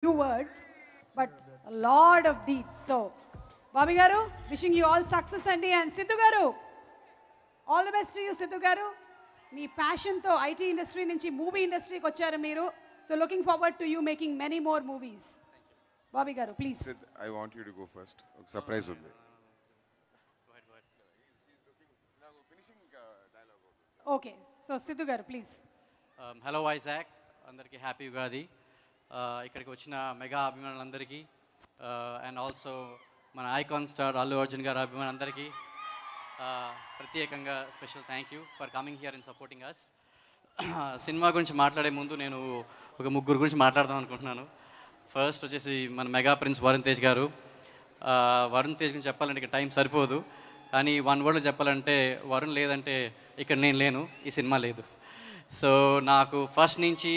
few words, but a lot of deeds. So, Bobby Garu, wishing you all success and Sidhu Garu, all the best to you, Sidhu Garu. మీ ప్యాషన్తో IT industry నుంచి movie ఇండస్ట్రీకి వచ్చారు మీరు. So looking forward to you making many more movies. Bobby garu please. I want you to go first. ఒక surprise ఉంది. Okay, so Siddhu garu please. Hello Vizag, అందరికీ happy Ugadi. ఇక్కడికి వచ్చిన మెగా అభిమానులందరికీ అండ్ ఆల్సో మన ఐకాన్ స్టార్ అల్లు అర్జున్ గారు అభిమానులందరికీ ప్రత్యేకంగా special thank you for coming here and supporting us. Cinema గురించి మాట్లాడే ముందు నేను ఒక ముగ్గురు గురించి మాట్లాడదాం అనుకుంటున్నాను. ఫస్ట్ వచ్చేసి మన మెగా ప్రిన్స్ వరుణ్ తేజ్ గారు. వరుణ్ తేజ్ గురించి చెప్పాలంటే ఇక్కడ టైం సరిపోదు, కానీ వన్ వర్డ్లో చెప్పాలంటే వరుణ్ లేదంటే ఇక్కడ నేను లేను, ఈ సినిమా లేదు. సో నాకు ఫస్ట్ నుంచి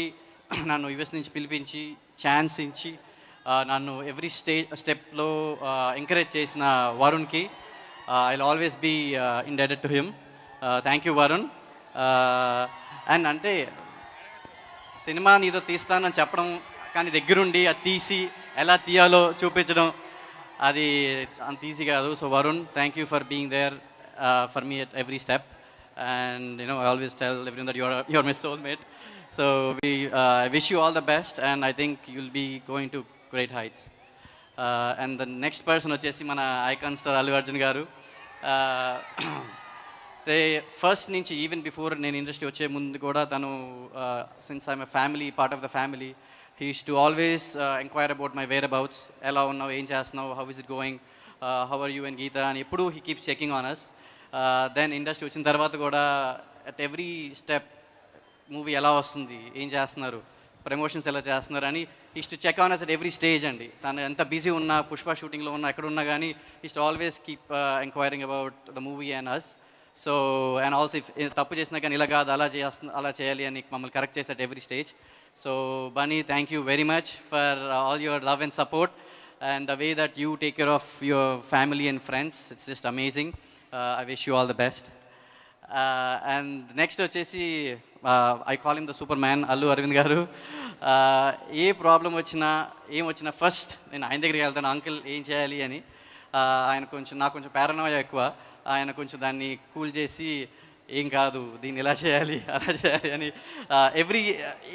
నన్ను యుఎస్ నుంచి పిలిపించి ఛాన్స్ ఇచ్చి నన్ను ఎవ్రీ స్టెప్లో ఎంకరేజ్ చేసిన వరుణ్కి I'll always be indebted to him. Thank you, Varun. And అంటే సినిమా నీతో తీస్తానని చెప్పడం, కానీ దగ్గరుండి అది తీసి ఎలా తీయాలో చూపించడం అది అంత ఈజీ కాదు. So Varun, thank you for being there for me at every step. And I always tell everyone that you're my soulmate. So I wish you all the best and I think you'll be going to great heights. And the next person వచ్చేసి మన icon star Allu Arjun గారు. First నుంచి even before నేను industry వచ్చే ముందు కూడా తను since I'm a family part of the family, he use to always enquire about my whereabouts, ఎలా ఉన్నావు, ఏం చేస్తున్నావు, how is it going, how are you and Geetha అని ఎప్పుడు he keeps checking on us. Then industry వచ్చిన తర్వాత కూడా at every step movie ఎలా వస్తుంది, ఏం చేస్తున్నారు, ప్రమోషన్స్ ఎలా చేస్తున్నారు అని used to check on us at every stage అండి. తను ఎంత బిజీ ఉన్నా, పుష్ప షూటింగ్లో ఉన్నా, ఎక్కడ ఉన్నా కానీ used to always keep enquiring about the movie and us. So and also if తప్పు చేసినా కానీ ఇలా కాదు, అలా చేయాలి అని మమ్మల్ని కరెక్ట్ చేసి at every stage. So Bunny, thank you very much for all your love and support and the way that you take care of your family and friends. It's just amazing. I wish you all the best. And next వచ్చేసి I call him the superman Allu Aravind garu. A problem వచ్చినా ఏం వచ్చినా first నేను ఆయన దగ్గరికి వెళ్తాను, uncle ఏం చేయాలి అని. ఆయన కొంచెం నాకు కొంచెం పారానోయా ఎక్కువ, ఆయన కొంచెం దాన్ని కూల్ చేసి ఏం కాదు, దీన్ని ఇలా చేయాలి అలా చేయాలి అని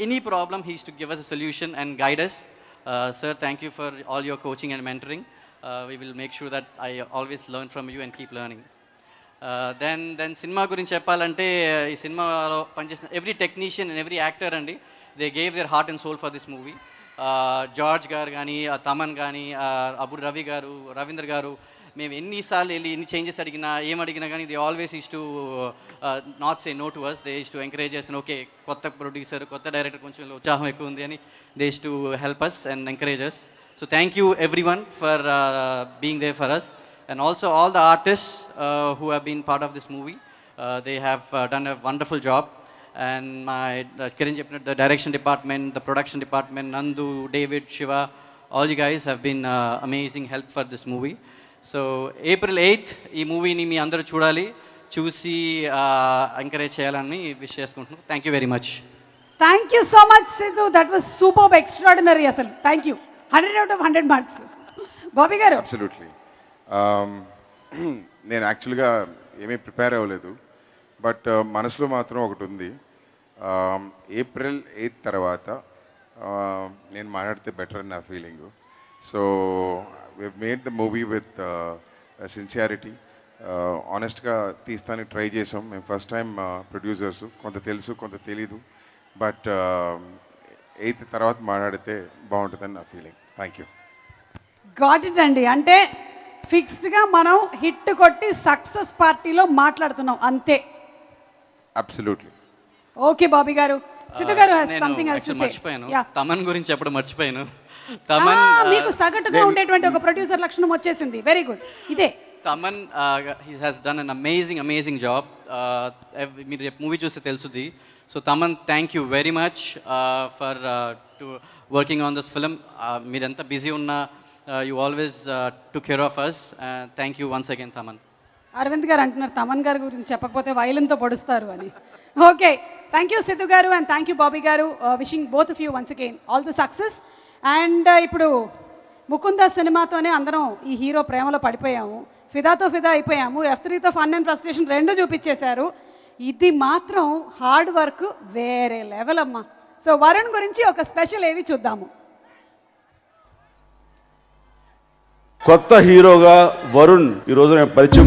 any problem he is to give us a solution and guide us. Sir, thank you for all your coaching and mentoring. We will make sure that I always learn from you and keep learning. Then cinema గురించి చెప్పాలంటే ఈ సినిమాలో పనిచేసిన every technician and every actor అండి, they gave their heart and soul for this movie. George garu కానీ, తమన్ కానీ, Abu Ravi గారు, రవీంద్ర గారు, మేము ఎన్నిసార్లు వెళ్ళి ఎన్ని చేంజెస్ అడిగినా ఏమడిగినా కానీ they always used to not say no to us. They used to encourage చేసిన, ఓకే కొత్త ప్రొడ్యూసర్, కొత్త డైరెక్టర్, కొంచెం ఉత్సాహం ఎక్కువ ఉంది అని they used to help us and encourage us. So thank you every one for being there for us. And also all the artists who have been part of this movie, they have done a wonderful job. And my Kiran Chepnat, the direction department, the production department, Nandu, David, Shiva, all you guys have been amazing help for this movie. So April 8th ee movie ni mee andaru chudali, చూసి encourage చేయాలని wish చేసుకుంటున్నాను. Thank you very much. Thank you so much Siddhu, that was super extraordinary. అసలు thank you, 100 out of 100 marks. Bobby garu. Absolutely. నేను యాక్చువల్గా ఏమీ prepare అవ్వలేదు, but మనసులో మాత్రం ఒకటి ఉంది. ఏప్రిల్ 8 తర్వాత నేను మాట్లాడితే బెటర్ అని నా feeling. So we made the movie with sincerity. ఆనెస్ట్గా తీస్తానికి ట్రై చేసాం. మేము ఫస్ట్ టైం ప్రొడ్యూసర్స్, కొంత తెలుసు కొంత తెలీదు, బట్ 8 తర్వాత మాట్లాడితే బాగుంటుందని నా feeling. Thank you. Got it అండి. అంటే ఫిక్స్డ్గా మనం హిట్ కొట్టి సక్సెస్ పార్టీలో మాట్లాడుతున్నాం అంతే. అబ్సల్యూట్లీ. ఓకే బాబీ గారు. సిద్ధు గారు has something else to say. మర్చిపోయాను, తమన్ గురించి చెప్పడం మర్చిపోయాను. తమన్ మీకు సగటుగా ఉండేటువంటి ఒక ప్రొడ్యూసర్ లక్షణం వచ్చేసింది. Very good. ఇదే Thaman, he has done an amazing job. మీరు రేపు మూవీ చూస్తే తెలుసుది. So Thaman, thank you very much for working on this film. మీరెంత బిజీ ఉన్నా you always took care of us. Thank you once again, Taman. Aravind garu అంటున్నారు తమన్ గారి గురించి చెప్పకపోతే వైలెన్తో పొడుస్తారు అని. ఓకే, థ్యాంక్ యూ సిద్ధు గారు అండ్ థ్యాంక్ యూ బాబీ గారు. Wishing both of you once again all the success. And ఇప్పుడు ముకుంద సినిమాతోనే అందరం ఈ హీరో ప్రేమలో పడిపోయాము, ఫిదాతో ఫిదా అయిపోయాము, F3తో ఫన్ అండ్ ఫ్రస్ట్రేషన్ రెండు చూపించేశారు. ఇది మాత్రం హార్డ్ వర్క్ వేరే లెవెల్ అమ్మా. సో వరుణ్ గురించి ఒక స్పెషల్ ఏవి చూద్దాము. కొత్త హీరోగా వరుణ్ ఈరోజు నేను పరిచయం